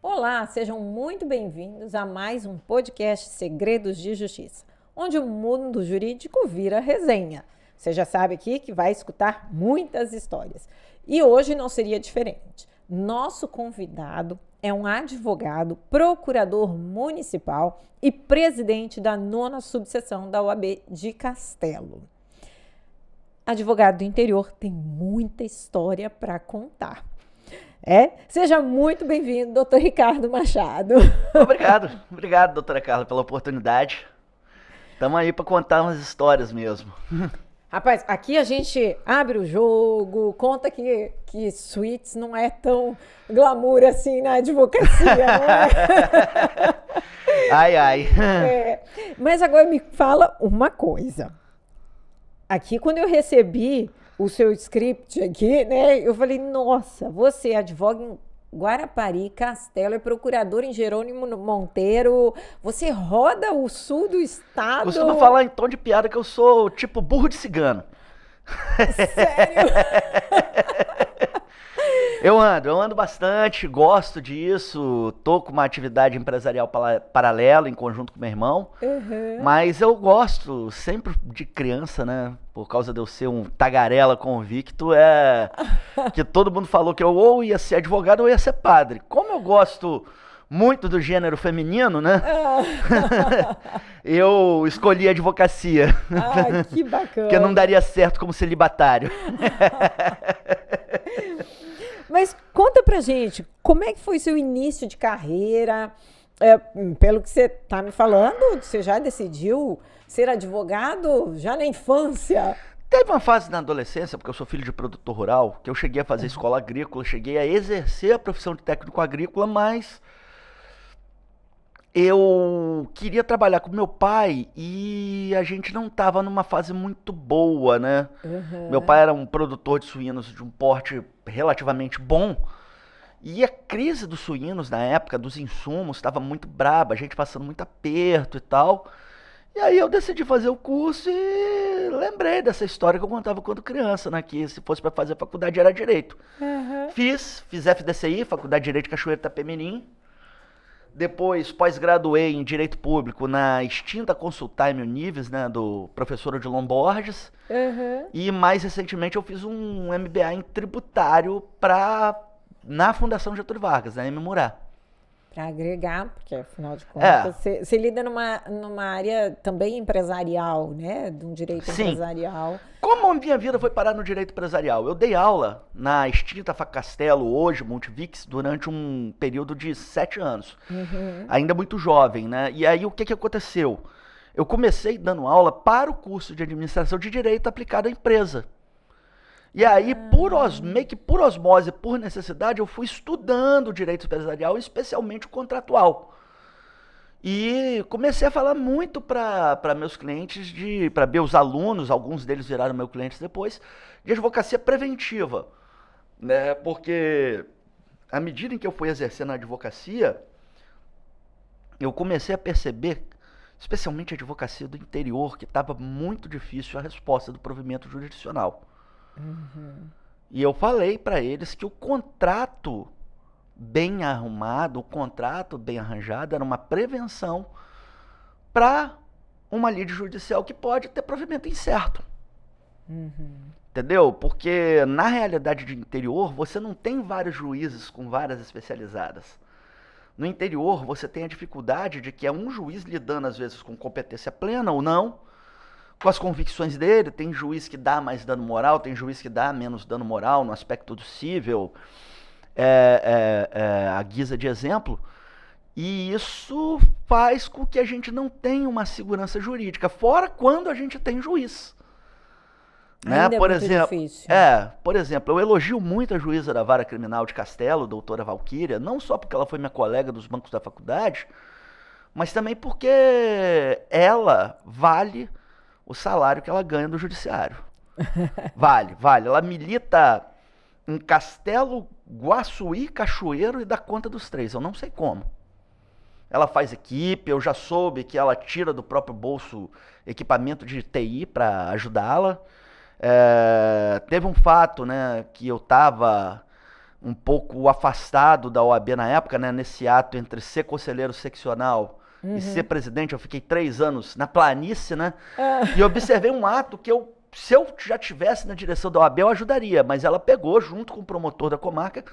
Olá, sejam muito bem-vindos a mais um podcast Segredos de Justiça, onde o mundo jurídico vira resenha. Você já sabe aqui que vai escutar muitas histórias. E hoje não seria diferente. Nosso convidado é um advogado, procurador municipal e presidente da 9ª subseção da OAB de Castelo. Advogado do interior tem muita história para contar. Seja muito bem-vindo, doutor Ricardo Machado. Obrigado, doutora Carla, pela oportunidade. Estamos aí para contar umas histórias mesmo. Rapaz, aqui a gente abre o jogo, conta que suítes não é tão glamour assim na advocacia, não é? Ai. Mas agora me fala uma coisa. Aqui, quando eu recebi o seu script aqui, né, eu falei, nossa, você advoga em Guarapari, Castelo, é procurador em Jerônimo Monteiro, você roda o sul do estado. Costumo falar em tom de piada que eu sou tipo burro de cigano. Sério? Eu ando bastante, gosto disso, tô com uma atividade empresarial paralela em conjunto com meu irmão, mas eu gosto sempre de criança, né, por causa de eu ser um tagarela convicto, que todo mundo falou que eu ou ia ser advogado ou ia ser padre. Como eu gosto muito do gênero feminino, né, eu escolhi a advocacia. Ah, que bacana. Porque não daria certo como celibatário. Mas conta pra gente, como é que foi seu início de carreira? Pelo que você está me falando, você já decidiu ser advogado já na infância? Teve uma fase na adolescência, porque eu sou filho de produtor rural, que eu cheguei a fazer escola agrícola, cheguei a exercer a profissão de técnico agrícola, mas eu queria trabalhar com meu pai e a gente não estava numa fase muito boa, né? Meu pai era um produtor de suínos de um porte relativamente bom e a crise dos suínos na época, dos insumos, estava muito braba, a gente passando muito aperto e tal. E aí eu decidi fazer o curso e lembrei dessa história que eu contava quando criança, né? Que se fosse para fazer faculdade era Direito. Fiz FDCI, Faculdade de Direito de Cachoeiro de Itapemirim. Depois pós-graduei em Direito Público na extinta Consultime Unives, né, do professor Odilon Borges. E mais recentemente eu fiz um MBA em tributário na Fundação Getúlio Vargas, na M-Murá. Para agregar, porque afinal de contas, você lida numa área também empresarial, né? De um direito empresarial. Como a minha vida foi parar no direito empresarial? Eu dei aula na extinta Castelo, hoje Multivix, durante um período de 7 anos. Ainda muito jovem, né? E aí o que aconteceu? Eu comecei dando aula para o curso de administração de direito aplicado à empresa. E aí, meio que por osmose, por necessidade, eu fui estudando o direito empresarial, especialmente o contratual. E comecei a falar muito para meus clientes, para meus alunos, alguns deles viraram meus clientes depois, de advocacia preventiva. Né? Porque à medida em que eu fui exercendo a advocacia, eu comecei a perceber, especialmente a advocacia do interior, que estava muito difícil a resposta do provimento jurisdicional. E eu falei para eles que o contrato bem arrumado, o contrato bem arranjado era uma prevenção para uma lide judicial que pode ter provimento incerto. Entendeu? Porque na realidade de interior você não tem vários juízes com varas especializadas. No interior você tem a dificuldade de que é um juiz lidando às vezes com competência plena ou não, com as convicções dele. Tem juiz que dá mais dano moral, tem juiz que dá menos dano moral no aspecto do cível, a guisa de exemplo, e isso faz com que a gente não tenha uma segurança jurídica, fora quando a gente tem juiz. Né? Por exemplo, difícil. Por exemplo, eu elogio muito a juíza da Vara Criminal de Castelo, doutora Valquíria, não só porque ela foi minha colega dos bancos da faculdade, mas também porque ela vale o salário que ela ganha do judiciário. Vale. Ela milita em Castelo, Guaçuí, Cachoeiro e dá conta dos 3. Eu não sei como. ela faz equipe, eu já soube que ela tira do próprio bolso equipamento de TI para ajudá-la. Teve um fato, né, que eu estava um pouco afastado da OAB na época, né, nesse ato entre ser conselheiro seccional e ser presidente. Eu fiquei 3 anos na planície, né, e observei um ato que se eu já tivesse na direção da OAB, eu ajudaria, mas ela pegou junto com o promotor da comarca,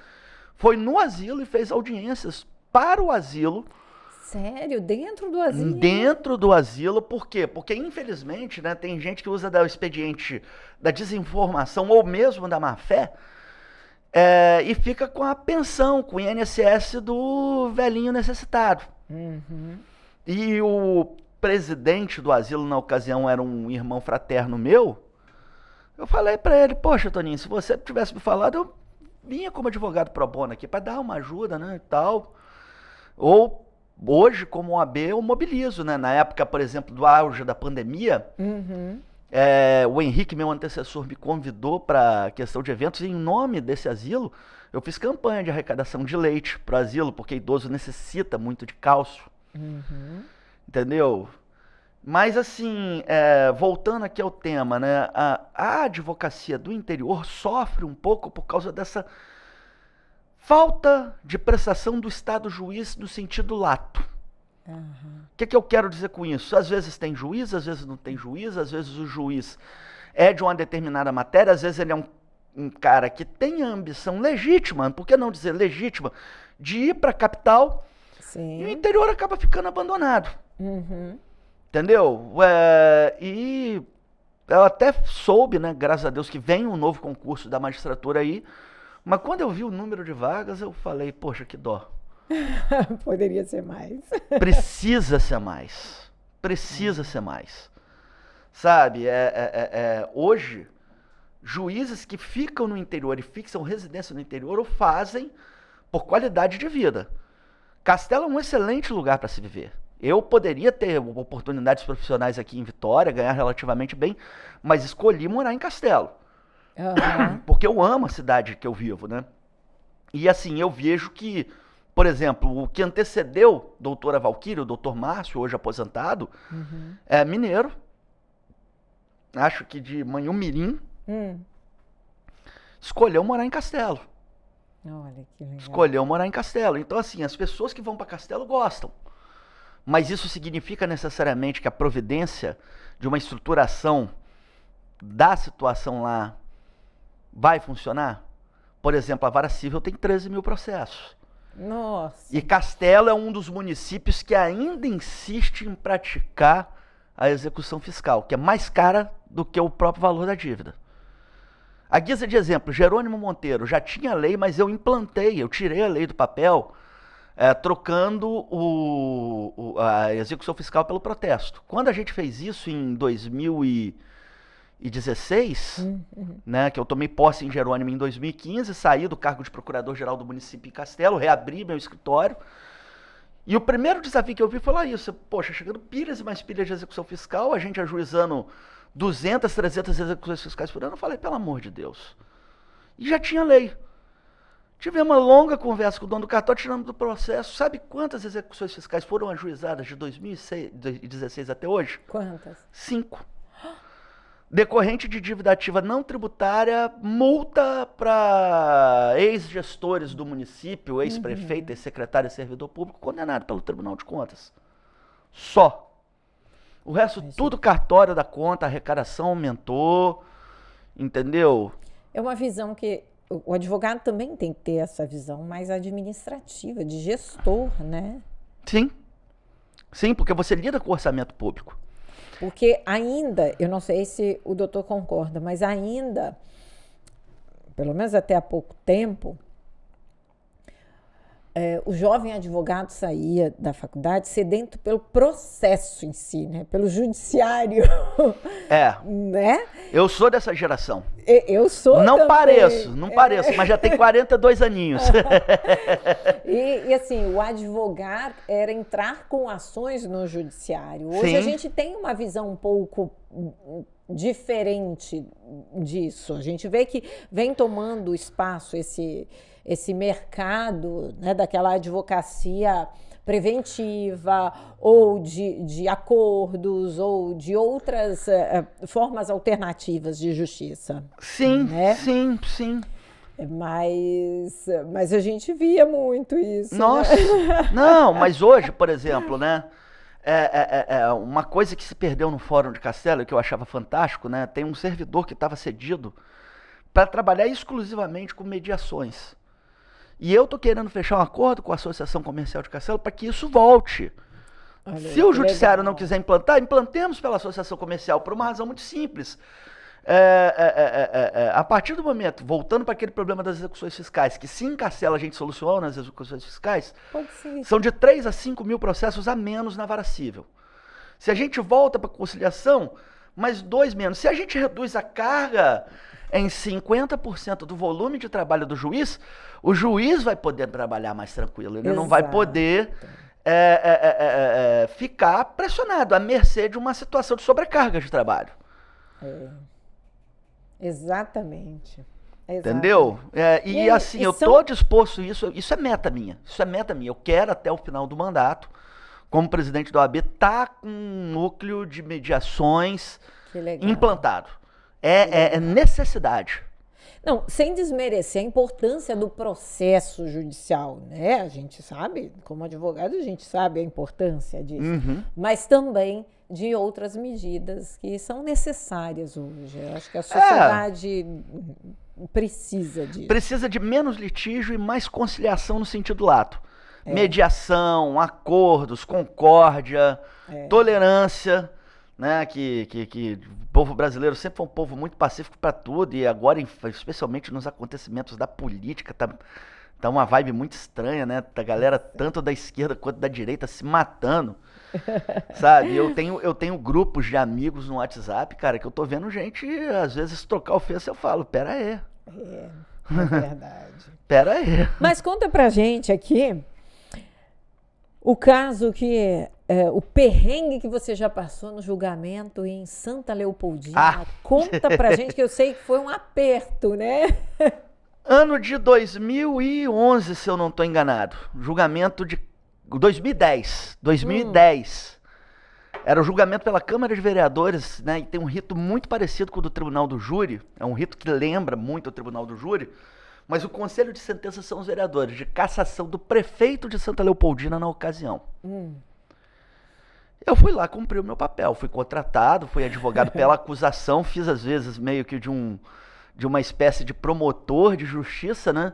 foi no asilo e fez audiências para o asilo. Sério? Dentro do asilo? Dentro do asilo, por quê? Porque, infelizmente, né, tem gente que usa do expediente da desinformação ou mesmo da má-fé e fica com a pensão, com o INSS do velhinho necessitado. E o presidente do asilo, na ocasião, era um irmão fraterno meu. Eu falei pra ele, poxa, Toninho, se você tivesse me falado, eu vinha como advogado pro bono aqui pra dar uma ajuda, né, e tal. Ou hoje, como OAB, eu mobilizo, né? Na época, por exemplo, do auge da pandemia, o Henrique, meu antecessor, me convidou para questão de eventos e em nome desse asilo, eu fiz campanha de arrecadação de leite para o asilo, porque idoso necessita muito de cálcio. Entendeu? Mas assim, voltando aqui ao tema, né? A advocacia do interior sofre um pouco por causa dessa falta de prestação do Estado juiz no sentido lato. O que eu quero dizer com isso? Às vezes tem juiz, às vezes não tem juiz, às vezes o juiz é de uma determinada matéria, às vezes ele é um cara que tem a ambição legítima, por que não dizer legítima, de ir para a capital. Sim. E o interior acaba ficando abandonado. Entendeu? E eu até soube, né, graças a Deus, que vem um novo concurso da magistratura aí. Mas quando eu vi o número de vagas, eu falei, poxa, que dó. Poderia ser mais. Precisa ser mais. Precisa ser mais. Sabe, hoje, juízes que ficam no interior e fixam residência no interior o fazem por qualidade de vida. Castelo é um excelente lugar para se viver. Eu poderia ter oportunidades profissionais aqui em Vitória, ganhar relativamente bem, mas escolhi morar em Castelo. Porque eu amo a cidade que eu vivo, né? E assim, eu vejo que, por exemplo, o que antecedeu doutora Valquíria, o doutor Márcio, hoje aposentado, é mineiro. Acho que de Manhumirim. Escolheu morar em Castelo. Olha que legal. Escolheu morar em Castelo. Então assim, as pessoas que vão para Castelo gostam. Mas isso significa necessariamente que a providência de uma estruturação da situação lá vai funcionar? Por exemplo, a Vara Civil tem 13 mil processos. Nossa. E Castelo é um dos municípios que ainda insiste em praticar a execução fiscal, que é mais cara do que o próprio valor da dívida. A guisa de exemplo, Jerônimo Monteiro já tinha lei, mas eu tirei a lei do papel, trocando a execução fiscal pelo protesto. Quando a gente fez isso em 2016, né, que eu tomei posse em Jerônimo em 2015, saí do cargo de procurador-geral do município em Castelo, reabri meu escritório, e o primeiro desafio que eu vi foi lá isso, poxa, chegando pilhas e mais pilhas de execução fiscal, a gente ajuizando 200, 300 execuções fiscais por ano, eu falei, pelo amor de Deus. E já tinha lei. Tive uma longa conversa com o dono do cartório, tirando do processo. Sabe quantas execuções fiscais foram ajuizadas de 2016 até hoje? Quantas? 5. Decorrente de dívida ativa não tributária, multa para ex-gestores do município, ex-prefeito, ex-secretário e servidor público condenado pelo Tribunal de Contas. Só. O resto, tudo cartório da conta, a arrecadação aumentou, entendeu? É uma visão que o advogado também tem que ter essa visão mais administrativa, de gestor, né? Sim. Sim, porque você lida com o orçamento público. Porque ainda, eu não sei se o doutor concorda, mas ainda, pelo menos até há pouco tempo, o jovem advogado saía da faculdade sedento pelo processo em si, né? Pelo judiciário. Né? Eu sou dessa geração. Eu sou não também. Não pareço, mas já tem 42 aninhos. E assim, o advogado era entrar com ações no judiciário. Hoje Sim. A gente tem uma visão um pouco diferente disso. A gente vê que vem tomando espaço esse mercado, né, daquela advocacia preventiva, ou de acordos, ou de outras formas alternativas de justiça. Sim, né? sim. Mas a gente via muito isso. Nossa, né? não, mas hoje, por exemplo, né? Uma coisa que se perdeu no Fórum de Castelo, que eu achava fantástico, né? Tem um servidor que estava cedido para trabalhar exclusivamente com mediações. E eu tô querendo fechar um acordo com a Associação Comercial de Castelo para que isso volte. Olha, Se o judiciário legal. não quiser implantar, implantemos pela Associação Comercial, por uma razão muito simples. A partir do momento, voltando para aquele problema das execuções fiscais, que se em Castelo a gente solucionou nas execuções fiscais, Pode ser. são de 3 a 5 mil processos a menos na vara civil. Se a gente volta para a conciliação, mais 2 menos. Se a gente reduz a carga em 50% do volume de trabalho do juiz, o juiz vai poder trabalhar mais tranquilo. Ele não vai poder ficar pressionado, à mercê de uma situação de sobrecarga de trabalho. Exatamente. Entendeu? E assim, eu tô disposto a isso é meta minha. Isso é meta minha. Eu quero até o final do mandato, como presidente da OAB, tá com um núcleo de mediações implantado. É necessidade. Não, sem desmerecer a importância do processo judicial, né? A gente sabe, como advogado, a gente sabe a importância disso. Mas também de outras medidas que são necessárias hoje. Eu acho que a sociedade precisa disso. Precisa de menos litígio e mais conciliação no sentido lato. Mediação, acordos, concórdia, tolerância, né? Que o povo brasileiro sempre foi um povo muito pacífico para tudo, e agora, especialmente nos acontecimentos da política, tá uma vibe muito estranha, né? A galera, tanto da esquerda quanto da direita, se matando. Sabe, eu tenho grupos de amigos no WhatsApp, cara, que eu tô vendo gente, às vezes, trocar ofensa, eu falo, pera aí. É verdade. Pera aí. Mas conta pra gente aqui o caso o perrengue que você já passou no julgamento em Santa Leopoldina. Conta pra gente, que eu sei que foi um aperto, né? Ano de 2011, se eu não tô enganado. Julgamento de 2010. Era o julgamento pela Câmara de Vereadores, né? E tem um rito muito parecido com o do Tribunal do Júri. É um rito que lembra muito o Tribunal do Júri. Mas o conselho de sentença são os vereadores, de cassação do prefeito de Santa Leopoldina na ocasião. Eu fui lá cumprir o meu papel. Fui contratado, fui advogado pela acusação. Fiz, às vezes, meio que de uma espécie de promotor de justiça, né?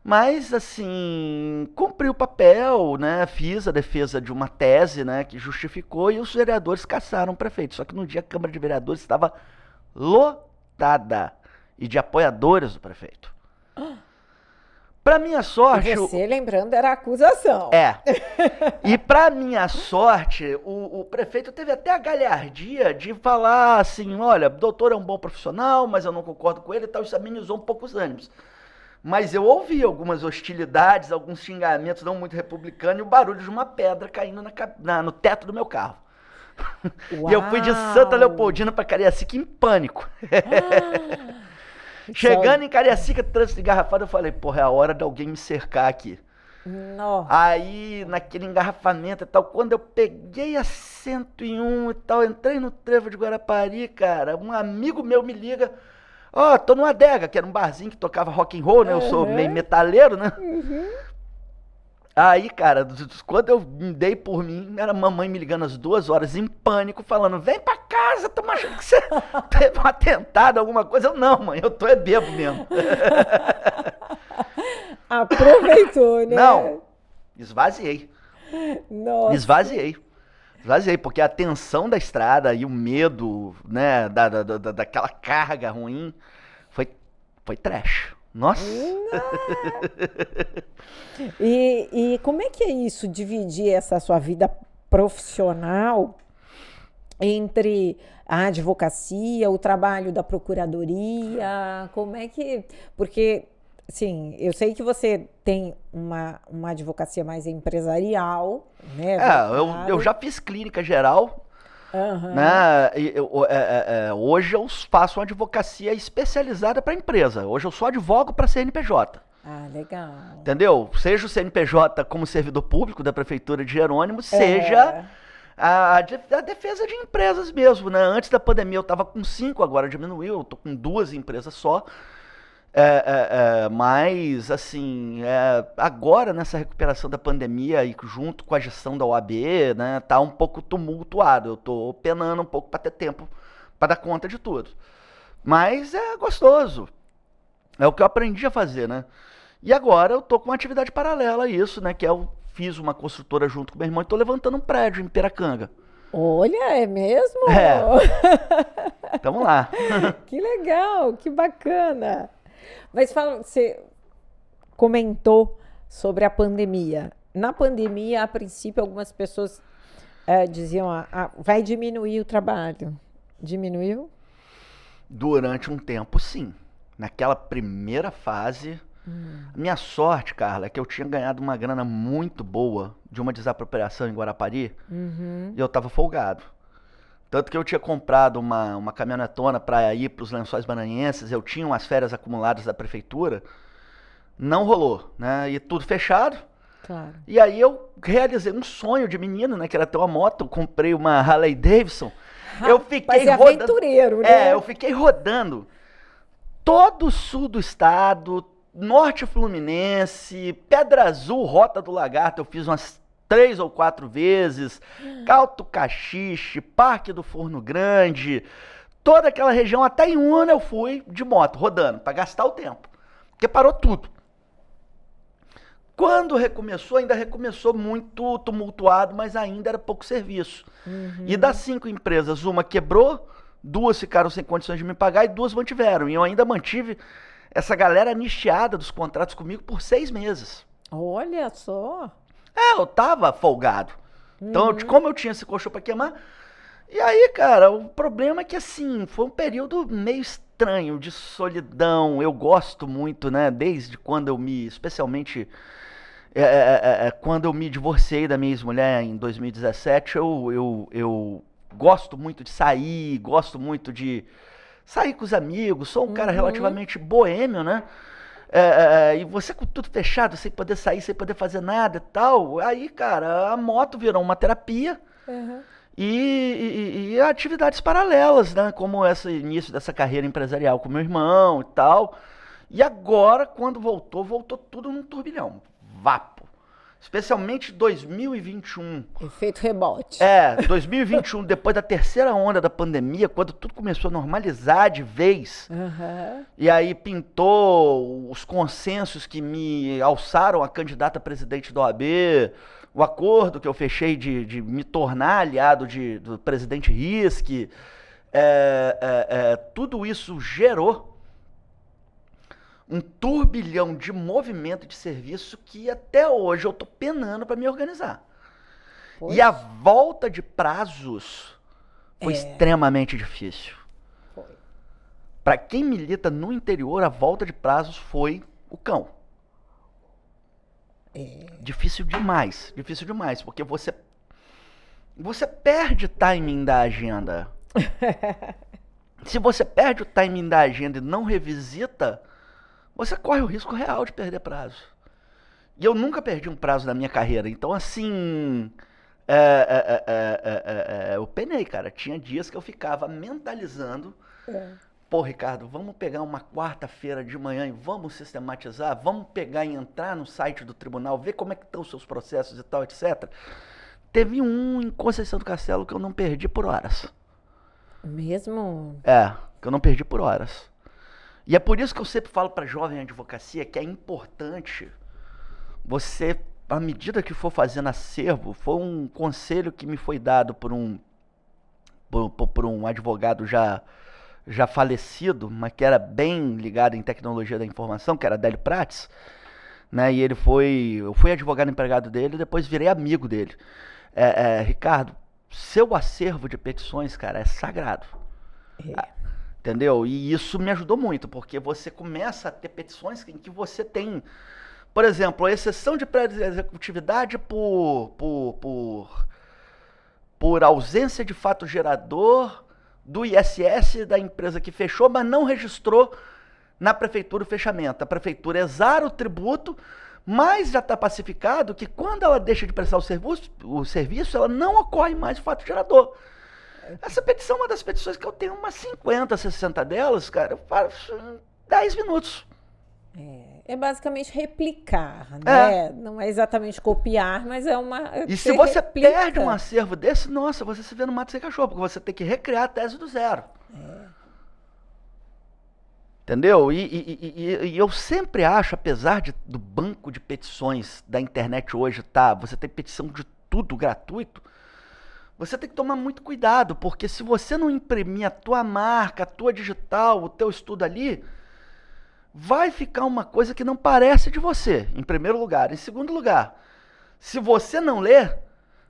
Mas, assim, cumpri o papel, né? Fiz a defesa de uma tese, né, que justificou, e os vereadores cassaram o prefeito. Só que no dia a Câmara de Vereadores estava lotada, e de apoiadores do prefeito. Pra minha sorte... E você, lembrando, era a acusação. E pra minha sorte, o prefeito teve até a galhardia de falar assim, olha, o doutor é um bom profissional, mas eu não concordo com ele e tal. Isso amenizou um pouco os ânimos. Mas eu ouvi algumas hostilidades, alguns xingamentos não muito republicanos, e o barulho de uma pedra caindo no teto do meu carro. E eu fui de Santa Leopoldina pra Cariacica em pânico. Chegando em Cariacica, trânsito engarrafado, eu falei, porra, é a hora de alguém me cercar aqui. Nossa. Aí, naquele engarrafamento e tal, quando eu peguei a 101 e tal, entrei no Trevo de Guarapari, cara, um amigo meu me liga, tô numa adega, que era um barzinho que tocava rock and roll, né? Eu sou meio metaleiro, né? Aí, cara, quando eu me dei por mim, era a mamãe me ligando às 2 horas em pânico, falando, vem pra casa, tô achando que você teve um atentado, alguma coisa. Eu, não, mãe, eu tô bebo mesmo. Aproveitou, né? Não, esvaziei. Nossa. Esvaziei, porque a tensão da estrada e o medo, né, daquela carga ruim, foi trash. Nossa! E como é que é isso, dividir essa sua vida profissional entre a advocacia, o trabalho da procuradoria? Como é que... Porque, assim, eu sei que você tem uma advocacia mais empresarial, né? Eu já fiz clínica geral, né? Hoje eu faço uma advocacia especializada para empresa. Hoje eu só advogo para CNPJ. Ah, legal. Entendeu? Seja o CNPJ como servidor público da Prefeitura de Jerônimo, seja a defesa de empresas mesmo, né? Antes da pandemia eu estava com 5, agora diminuiu, eu tô com 2 empresas só. Mas, assim, agora nessa recuperação da pandemia e junto com a gestão da OAB, né, tá um pouco tumultuado. Eu tô penando um pouco para ter tempo para dar conta de tudo. Mas é gostoso. É o que eu aprendi a fazer, né? E agora eu tô com uma atividade paralela a isso, né? Que eu fiz uma construtora junto com meu irmão e tô levantando um prédio em Piracanga. Olha, é mesmo? Tamo lá. Que legal, que bacana. Mas fala, você comentou sobre a pandemia. Na pandemia, a princípio, algumas pessoas diziam, vai diminuir o trabalho. Diminuiu? Durante um tempo, sim. Naquela primeira fase, minha sorte, Carla, é que eu tinha ganhado uma grana muito boa de uma desapropriação em Guarapari e eu tava folgado. Tanto que eu tinha comprado uma caminhonetona para ir para os Lençóis Maranhenses, eu tinha umas férias acumuladas da prefeitura, não rolou, né? E tudo fechado. Claro. E aí eu realizei um sonho de menino, né? Que era ter uma moto, eu comprei uma Harley Davidson. Eu fiquei rodando. Aventureiro, né? Eu fiquei rodando todo o sul do estado, norte fluminense, Pedra Azul, Rota do Lagarto, eu fiz umas 3 ou 4 vezes, Calto Caxixe, Parque do Forno Grande, toda aquela região, até em Una eu fui de moto, rodando, para gastar o tempo, porque parou tudo. Quando recomeçou, ainda recomeçou muito tumultuado, mas ainda era pouco serviço. E das 5 empresas, uma quebrou, 2 ficaram sem condições de me pagar e 2 mantiveram. E eu ainda mantive essa galera nicheada dos contratos comigo por 6 meses. Olha só. Eu tava folgado. Então, como eu tinha esse colchão pra queimar... E aí, cara, o problema é que, assim, foi um período meio estranho, de solidão. Eu gosto muito, né, desde quando eu me... Especialmente... quando eu me divorciei da minha ex-mulher em 2017, eu gosto muito de sair, gosto muito de sair com os amigos, sou um cara relativamente boêmio, né? E você com tudo fechado, sem poder sair, sem poder fazer nada e tal, aí, cara, a moto virou uma terapia e atividades paralelas, né? Como esse início dessa carreira empresarial com meu irmão e tal. E agora, quando voltou tudo num turbilhão. Vapo. Especialmente 2021. Efeito rebote. 2021, depois da terceira onda da pandemia, quando tudo começou a normalizar de vez, e aí pintou os consensos que me alçaram a candidata a presidente da OAB, o acordo que eu fechei de me tornar aliado do presidente Risch, tudo isso gerou um turbilhão de movimento de serviço que até hoje eu tô penando para me organizar. Poxa. E a volta de prazos foi extremamente difícil. Para quem milita no interior, a volta de prazos foi o cão. Difícil demais, porque você perde timing da agenda. Se você perde o timing da agenda e não revisita, você corre o risco real de perder prazo. E eu nunca perdi um prazo na minha carreira. Então, assim, eu penei, cara. Tinha dias que eu ficava mentalizando. Pô, Ricardo, vamos pegar uma quarta-feira de manhã e vamos sistematizar? Vamos pegar e entrar no site do tribunal, ver como é que estão os seus processos e tal, etc. Teve um em Conceição do Castelo que eu não perdi por horas. Mesmo? Que eu não perdi por horas. E é por isso que eu sempre falo para jovem advocacia que é importante você, à medida que for fazendo acervo, foi um conselho que me foi dado por um advogado já falecido, mas que era bem ligado em tecnologia da informação, que era Délio Prates, né? E eu fui advogado empregado dele e depois virei amigo dele. Ricardo, seu acervo de petições, cara, é sagrado. Entendeu? E isso me ajudou muito, porque você começa a ter petições em que você tem, por exemplo, a exceção de pré-executividade por ausência de fato gerador do ISS da empresa que fechou, mas não registrou na prefeitura o fechamento. A prefeitura exara o tributo, mas já está pacificado que quando ela deixa de prestar o serviço, ela não ocorre mais o fato gerador. Essa petição é uma das petições que eu tenho umas 50, 60 delas, cara, eu faço em 10 minutos. É basicamente replicar, né? Não é exatamente copiar, mas é uma... E se você perde um acervo desse, nossa, você se vê no mato sem cachorro, porque você tem que recriar a tese do zero. Entendeu? E eu sempre acho, apesar do banco de petições da internet hoje, você tem petição de tudo gratuito, você tem que tomar muito cuidado, porque se você não imprimir a tua marca, a tua digital, o teu estudo ali, vai ficar uma coisa que não parece de você, em primeiro lugar. Em segundo lugar, se você não ler,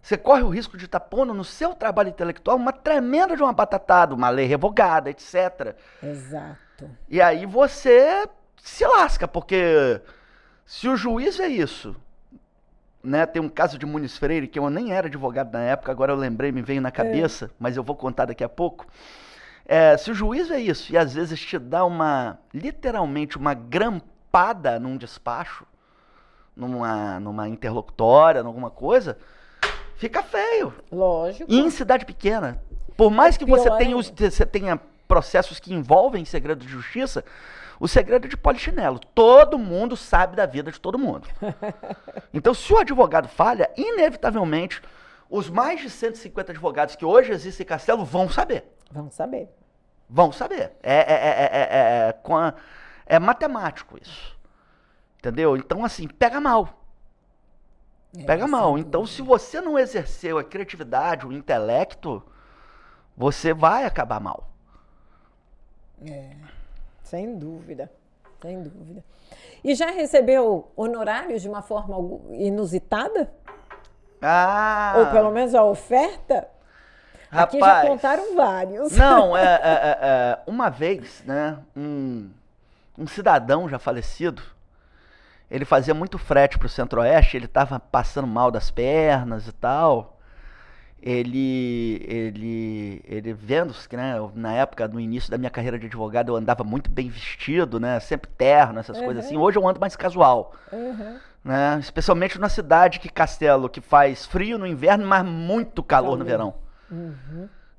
você corre o risco de estar pondo no seu trabalho intelectual uma tremenda de uma batatada, uma lei revogada, etc. Exato. E aí você se lasca, porque se o juiz é isso, né, tem um caso de Muniz Freire, que eu nem era advogado na época, agora eu lembrei, me veio na cabeça, mas eu vou contar daqui a pouco. Se o juiz é isso, e às vezes te dá literalmente uma grampada num despacho, numa interlocutória, numa coisa, fica feio. Lógico. E em cidade pequena, por mais que você tenha processos que envolvem segredo de justiça, o segredo é de polichinelo. Todo mundo sabe da vida de todo mundo. Então, se o advogado falha, inevitavelmente, os mais de 150 advogados que hoje existem em Castelo vão saber. Vão saber. Vão saber. É matemático isso. Entendeu? Então, assim, pega mal. Pega mal. Então, se você não exerceu a criatividade, o intelecto, você vai acabar mal. Sem dúvida. Sem dúvida. E já recebeu honorários de uma forma inusitada? Ou pelo menos a oferta? Rapaz, aqui já contaram vários. Não, uma vez, né, um cidadão já falecido, ele fazia muito frete pro Centro-Oeste, ele estava passando mal das pernas e tal. Ele vendo que, né, na época, no início da minha carreira de advogado, eu andava muito bem vestido, né, sempre terno, essas coisas assim. Hoje eu ando mais casual, né, especialmente na cidade Castelo, que faz frio no inverno, mas muito calor no verão.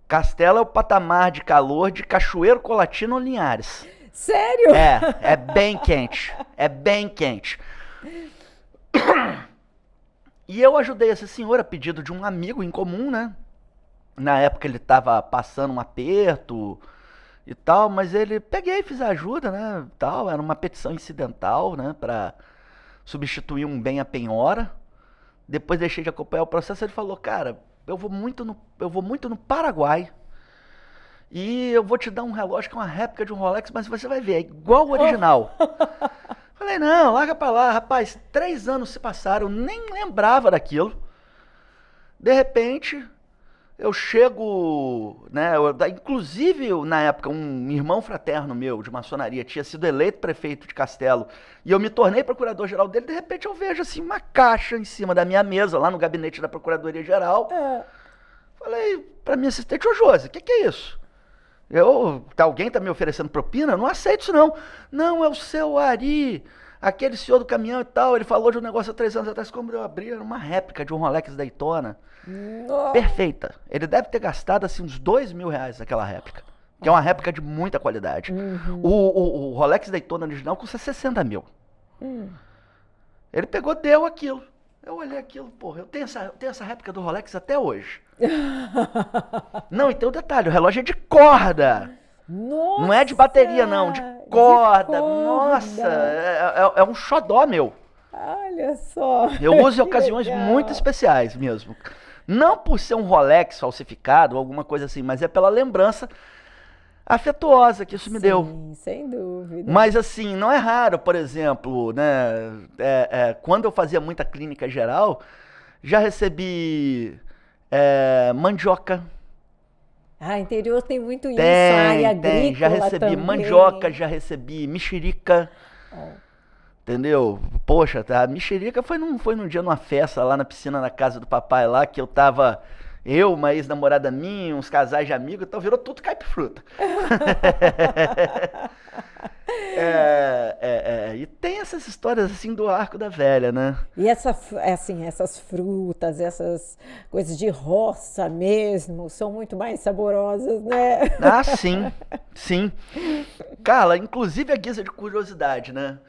Castelo é o patamar de calor de Cachoeiro, Colatina ou Linhares. Sério? É bem quente, é bem quente. E eu ajudei essa senhora a pedido de um amigo em comum, né? Na época ele estava passando um aperto e tal, mas peguei e fiz a ajuda, né? Tal, era uma petição incidental, né? Para substituir um bem à penhora. Depois deixei de acompanhar o processo, ele falou, cara, eu vou muito no Paraguai e eu vou te dar um relógio que é uma réplica de um Rolex, mas você vai ver, é igual o original. Falei, não, larga pra lá, rapaz, 3 anos se passaram, nem lembrava daquilo. De repente, eu chego, né, inclusive na época um irmão fraterno meu de maçonaria tinha sido eleito prefeito de Castelo e eu me tornei procurador-geral dele, de repente eu vejo assim uma caixa em cima da minha mesa, lá no gabinete da Procuradoria-Geral. Falei pra minha assistente, ô Josi, o que é isso? Alguém tá me oferecendo propina? Eu não aceito isso não. Não, é o seu Ari, aquele senhor do caminhão e tal, ele falou de um negócio há 3 anos atrás, como eu abri, era uma réplica de um Rolex Daytona. Perfeita. Ele deve ter gastado assim uns R$2.000 naquela réplica, que é uma réplica de muita qualidade. O Rolex Daytona original custa 60 mil. Ele pegou, deu aquilo. Eu olhei aquilo, porra, eu tenho essa réplica do Rolex até hoje. Não, e tem um detalhe, o relógio é de corda. Nossa, não é de bateria, não, de corda. Nossa, é um xodó meu. Olha só. Eu uso em ocasiões muito especiais mesmo. Não por ser um Rolex falsificado ou alguma coisa assim, mas é pela lembrança afetuosa que isso me deu. Sim, sem dúvida. Mas assim, não é raro, por exemplo, né, quando eu fazia muita clínica geral, já recebi mandioca. Interior tem muito isso, área agrícola já recebi também. Mandioca, já recebi mexerica. Entendeu? Poxa, a mexerica foi num dia numa festa lá na piscina na casa do papai lá, que eu tava... uma ex-namorada minha, uns casais de amigos, então virou tudo caipifruta. E tem essas histórias assim do Arco da Velha, né? E essas frutas, essas coisas de roça mesmo, são muito mais saborosas, né? Ah, sim, sim. Carla, inclusive a guisa de curiosidade, né?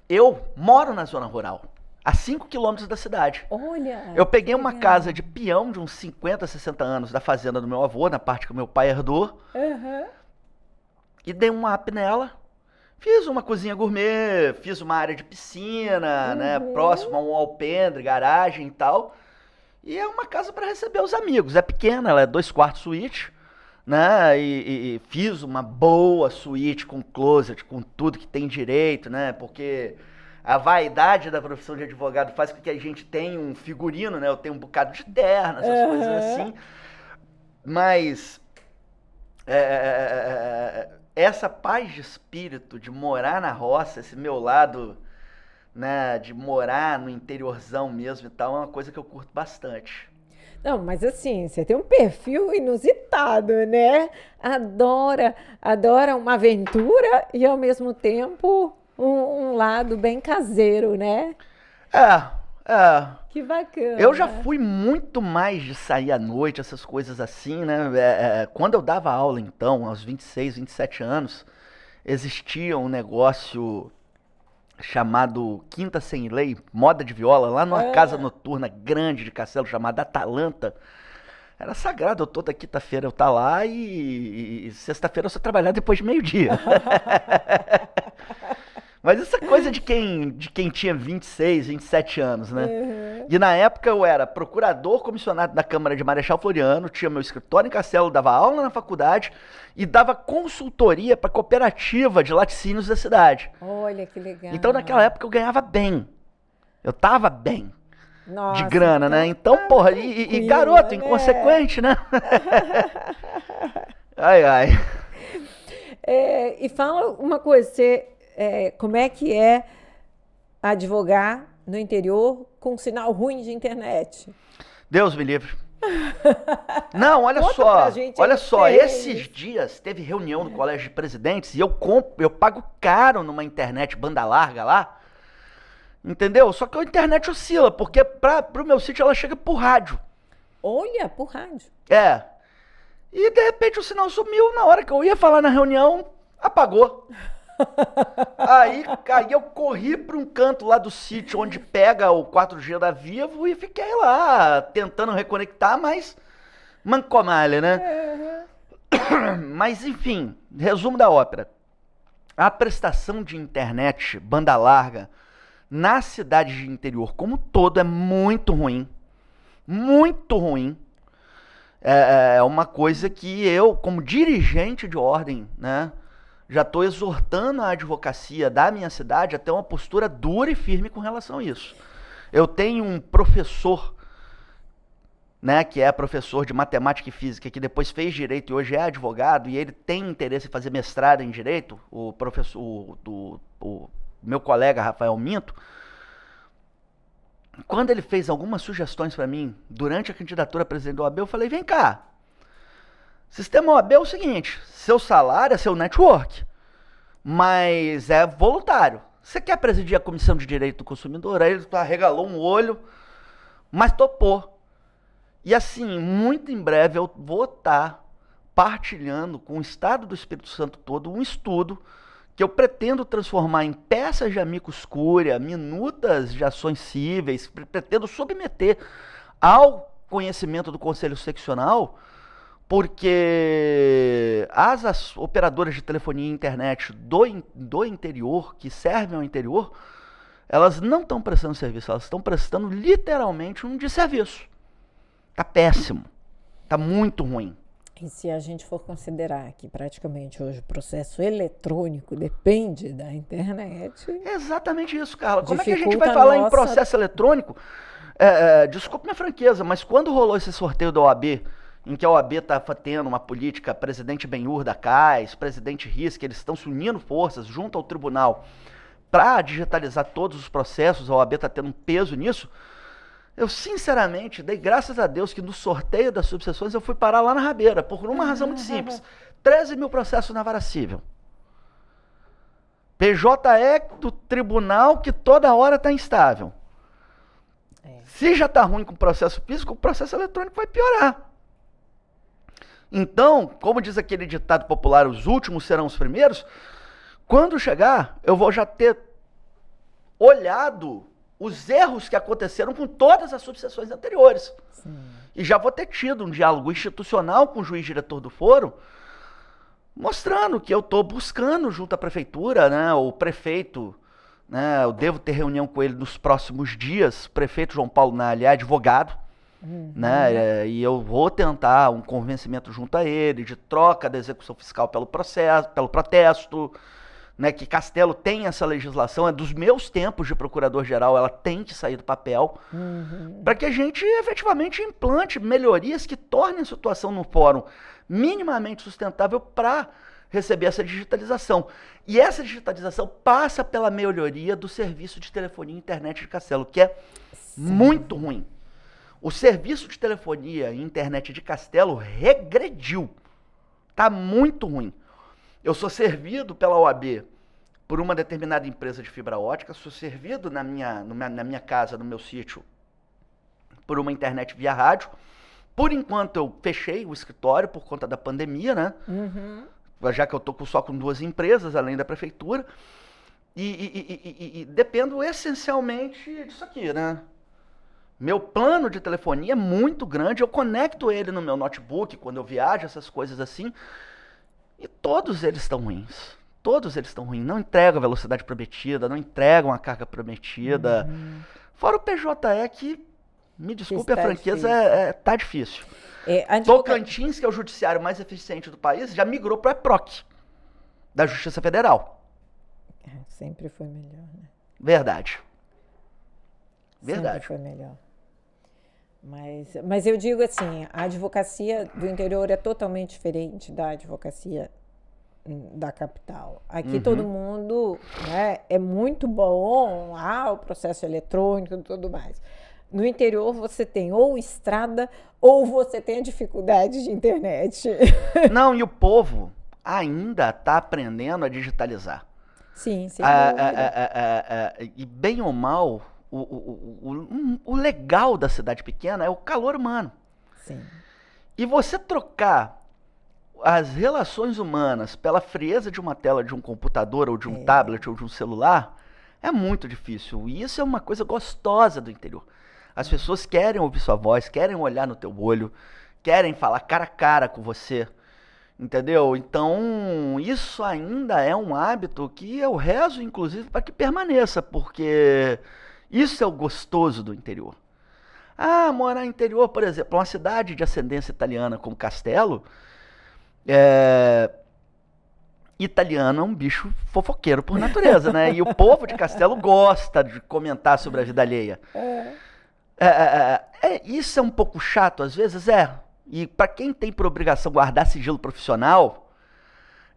Eu moro na zona rural, a 5 quilômetros da cidade. Olha! Eu peguei uma casa de peão de uns 50, 60 anos da fazenda do meu avô, na parte que o meu pai herdou, e dei um up nela. Fiz uma cozinha gourmet, fiz uma área de piscina, né, próximo a um alpendre, garagem e tal. E é uma casa para receber os amigos. É pequena, ela é 2 quartos suíte, né? E fiz uma boa suíte com closet, com tudo que tem direito, né? Porque a vaidade da profissão de advogado faz com que a gente tenha um figurino, né? Eu tenho um bocado de terno, essas coisas assim. Mas essa paz de espírito de morar na roça, esse meu lado, né, de morar no interiorzão mesmo e tal, é uma coisa que eu curto bastante. Não, mas assim, você tem um perfil inusitado, né? Adora uma aventura e ao mesmo tempo um lado bem caseiro, né? Que bacana. Eu já fui muito mais de sair à noite, essas coisas assim, né? Quando eu dava aula, então, aos 26, 27 anos, existia um negócio chamado Quinta Sem Lei, moda de viola, lá numa casa noturna grande de Castelo chamada Atalanta. Era sagrado, eu toda quinta-feira eu tá lá e sexta-feira eu só trabalhar depois de meio-dia. Mas essa coisa de quem tinha 26, 27 anos, né? E na época eu era procurador comissionado da Câmara de Marechal Floriano, tinha meu escritório em Castelo, dava aula na faculdade e dava consultoria para cooperativa de laticínios da cidade. Olha que legal. Então naquela época eu ganhava bem. Eu tava bem. Nossa, de grana, né? Então, porra, e garoto, né? Inconsequente, né? Ai. E fala uma coisa, você... como é que é advogar no interior com sinal ruim de internet? Deus me livre. Não, olha só, esses dias teve reunião no Colégio de Presidentes e eu pago caro numa internet banda larga lá, entendeu? Só que a internet oscila, porque pro meu sítio ela chega por rádio. Olha, por rádio. E de repente o sinal sumiu, na hora que eu ia falar na reunião, apagou. Aí eu corri para um canto lá do sítio onde pega o 4G da Vivo e fiquei lá tentando reconectar, mas mancomalha, né? Mas enfim, resumo da ópera. A prestação de internet banda larga na cidade de interior como um todo é muito ruim. Muito ruim. É uma coisa que eu, como dirigente de ordem, né, já estou exortando a advocacia da minha cidade a ter uma postura dura e firme com relação a isso. Eu tenho um professor, né, que é professor de matemática e física, que depois fez direito e hoje é advogado, e ele tem interesse em fazer mestrado em direito, o professor, o meu colega Rafael Minto. Quando ele fez algumas sugestões para mim durante a candidatura a presidente da OAB, eu falei, vem cá, sistema OAB é o seguinte, seu salário é seu network, mas é voluntário. Você quer presidir a Comissão de Direito do Consumidor? Aí ele arregalou um olho, mas topou. E assim, muito em breve eu vou estar partilhando com o Estado do Espírito Santo todo um estudo que eu pretendo transformar em peças de amicus curiae, minutas de ações cíveis, pretendo submeter ao conhecimento do Conselho Seccional, porque as operadoras de telefonia e internet do interior, que servem ao interior, elas não estão prestando serviço, elas estão prestando literalmente um desserviço. Tá péssimo, tá muito ruim. E se a gente for considerar que praticamente hoje o processo eletrônico depende da internet... É exatamente isso, Carla. Como é que a gente vai falar em processo eletrônico? Desculpe minha franqueza, mas quando rolou esse sorteio da OAB, em que a OAB estava tendo uma política, presidente Benhur da CAIS, presidente Risk, eles estão se unindo forças junto ao tribunal para digitalizar todos os processos, a OAB está tendo um peso nisso. Eu, sinceramente, dei graças a Deus que no sorteio das subseções eu fui parar lá na Rabeira, por uma razão muito simples. 13 mil processos na vara civil. PJE do tribunal que toda hora está instável. Se já está ruim com o processo físico, o processo eletrônico vai piorar. Então, como diz aquele ditado popular, os últimos serão os primeiros, quando chegar, eu vou já ter olhado os erros que aconteceram com todas as subseções anteriores. Sim. E já vou ter tido um diálogo institucional com o juiz diretor do foro, mostrando que eu estou buscando junto à prefeitura, né, o prefeito, né, eu devo ter reunião com ele nos próximos dias, o prefeito João Paulo Nalha é advogado, né, e eu vou tentar um convencimento junto a ele, de troca da execução fiscal pelo protesto, né, que Castelo tem essa legislação, é dos meus tempos de procurador-geral, ela tem que sair do papel, para que a gente efetivamente implante melhorias que tornem a situação no fórum minimamente sustentável para receber essa digitalização. E essa digitalização passa pela melhoria do serviço de telefonia e internet de Castelo, que é muito ruim. O serviço de telefonia e internet de Castelo regrediu. Tá muito ruim. Eu sou servido pela OAB por uma determinada empresa de fibra ótica, sou servido na minha casa, no meu sítio, por uma internet via rádio. Por enquanto eu fechei o escritório por conta da pandemia, né? Já que eu tô só com 2 empresas, além da prefeitura. E dependo essencialmente disso aqui, né? Meu plano de telefonia é muito grande, eu conecto ele no meu notebook quando eu viajo, essas coisas assim. E todos eles estão ruins. Todos eles estão ruins. Não entregam a velocidade prometida, não entregam a carga prometida. Fora o PJE que, me desculpe, a franqueza tá difícil. Tocantins, que é o judiciário mais eficiente do país, já migrou para o EPROC, da Justiça Federal. Sempre foi melhor, né? Verdade. Sempre foi melhor. Mas eu digo assim, a advocacia do interior é totalmente diferente da advocacia da capital. Aqui todo mundo, né, é muito bom, o processo eletrônico e tudo mais. No interior você tem ou estrada ou você tem a dificuldade de internet. Não, e o povo ainda está aprendendo a digitalizar. Sim, sim. E bem ou mal, o legal da cidade pequena é o calor humano. Sim. E você trocar as relações humanas pela frieza de uma tela de um computador ou de um tablet ou de um celular é muito difícil. E isso é uma coisa gostosa do interior. As pessoas querem ouvir sua voz, querem olhar no teu olho, querem falar cara a cara com você, entendeu? Então, isso ainda é um hábito que eu rezo, inclusive, para que permaneça, porque isso é o gostoso do interior. Morar no interior, por exemplo, uma cidade de ascendência italiana como Castelo, italiano é um bicho fofoqueiro por natureza, né? E o povo de Castelo gosta de comentar sobre a vida alheia. Isso é um pouco chato às vezes, e para quem tem por obrigação guardar sigilo profissional,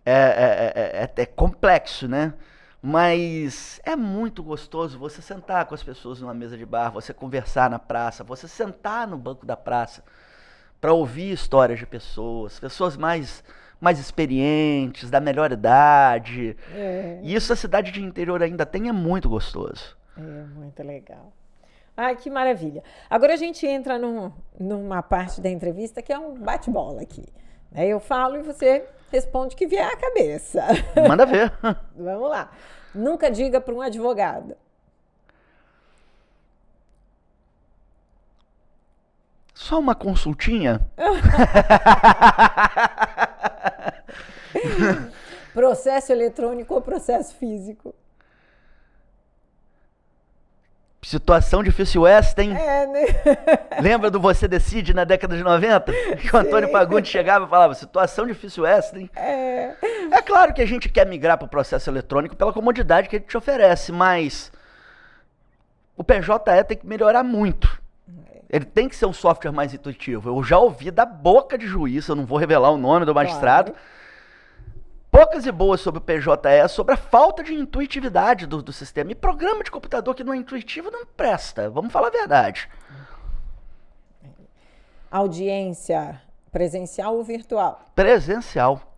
é complexo, né? Mas é muito gostoso você sentar com as pessoas numa mesa de bar, você conversar na praça, você sentar no banco da praça para ouvir histórias de pessoas mais experientes, da melhor idade. E isso a cidade de interior ainda tem, é muito gostoso. É muito legal. Ai, que maravilha. Agora a gente entra numa parte da entrevista que é um bate-bola aqui. Eu falo e você responde o que vier à cabeça. Manda ver. Vamos lá. Nunca diga para um advogado. Só uma consultinha? Processo eletrônico ou processo físico? Situação difícil esta, hein? Né? Lembra do Você Decide na década de 90? Que o Antônio Fagundes chegava e falava, situação difícil esta, hein? É claro que a gente quer migrar para o processo eletrônico pela comodidade que ele te oferece, mas o PJE tem que melhorar muito. Ele tem que ser um software mais intuitivo. Eu já ouvi da boca de juiz, eu não vou revelar o nome do magistrado, poucas e boas sobre o PJE, sobre a falta de intuitividade do sistema. E programa de computador que não é intuitivo não presta, vamos falar a verdade. Audiência presencial ou virtual? Presencial.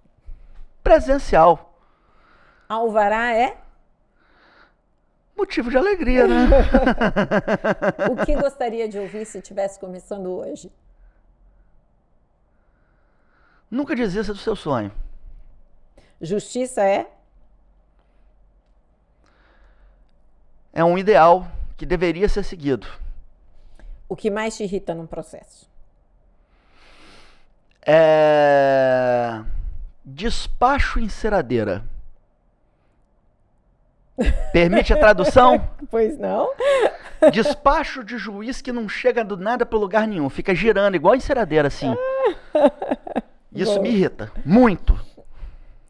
Presencial. Alvará é? Motivo de alegria, né? O que gostaria de ouvir se estivesse começando hoje? Nunca desista do seu sonho. Justiça é? É um ideal que deveria ser seguido. O que mais te irrita num processo? Despacho enceradeira. Permite a tradução? Pois não. Despacho de juiz que não chega do nada para lugar nenhum. Fica girando igual enceradeira, assim. Isso me irrita. Muito.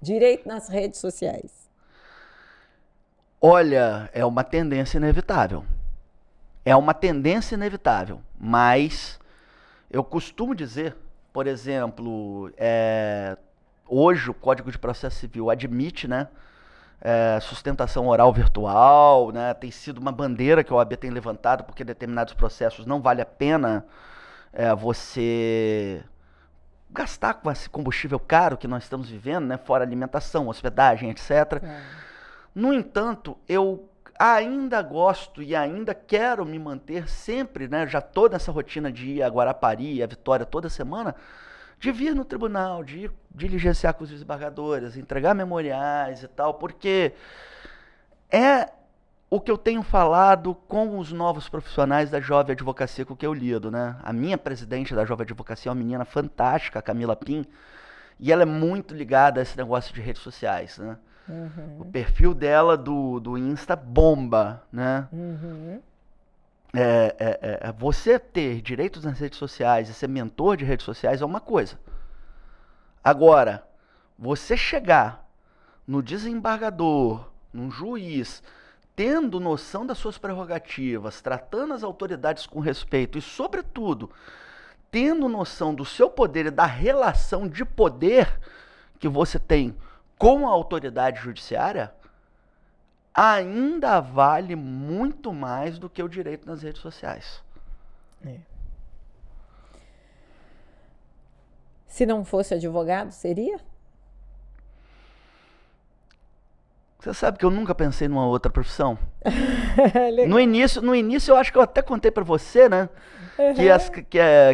Direito nas redes sociais. Olha, é uma tendência inevitável. É uma tendência inevitável. Mas eu costumo dizer, por exemplo, hoje o Código de Processo Civil admite, né, sustentação oral virtual, né, tem sido uma bandeira que a OAB tem levantado, porque determinados processos não vale a pena você gastar com esse combustível caro que nós estamos vivendo, né, fora alimentação, hospedagem, etc. No entanto, eu ainda gosto e ainda quero me manter sempre, né, já estou nessa rotina de ir a Guarapari e a Vitória toda semana, de vir no tribunal, de ir diligenciar com os desembargadores, entregar memoriais e tal, porque é o que eu tenho falado com os novos profissionais da Jovem Advocacia com que eu lido, né? A minha presidente da Jovem Advocacia é uma menina fantástica, a Camila Pim, e ela é muito ligada a esse negócio de redes sociais, né? Uhum. O perfil dela do Insta bomba, né? Uhum. Você ter direitos nas redes sociais e ser mentor de redes sociais é uma coisa. Agora, você chegar no desembargador, num juiz, tendo noção das suas prerrogativas, tratando as autoridades com respeito e, sobretudo, tendo noção do seu poder e da relação de poder que você tem com a autoridade judiciária, ainda vale muito mais do que o direito nas redes sociais. Se não fosse advogado, seria? Você sabe que eu nunca pensei numa outra profissão? No início eu acho que eu até contei pra você, né?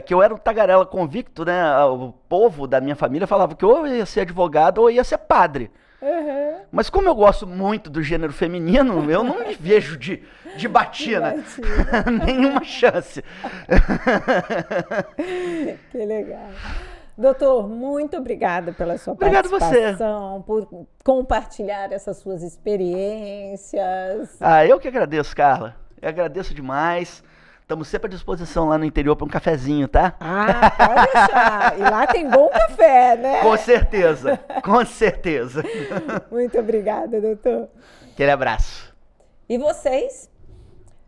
Que eu era um tagarela convicto, né? O povo da minha família falava que ou eu ia ser advogado ou eu ia ser padre. Uhum. Mas como eu gosto muito do gênero feminino, eu não me vejo de batina. Nenhuma chance. Que legal. Doutor, muito obrigada pela sua participação, por compartilhar essas suas experiências. Eu que agradeço, Carla. Eu agradeço demais. Estamos sempre à disposição lá no interior para um cafezinho, tá? Pode deixar. E lá tem bom café, né? Com certeza, com certeza. Muito obrigada, doutor. Aquele abraço. E vocês,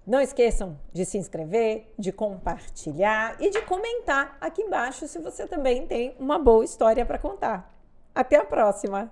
não esqueçam de se inscrever, de compartilhar e de comentar aqui embaixo se você também tem uma boa história para contar. Até a próxima!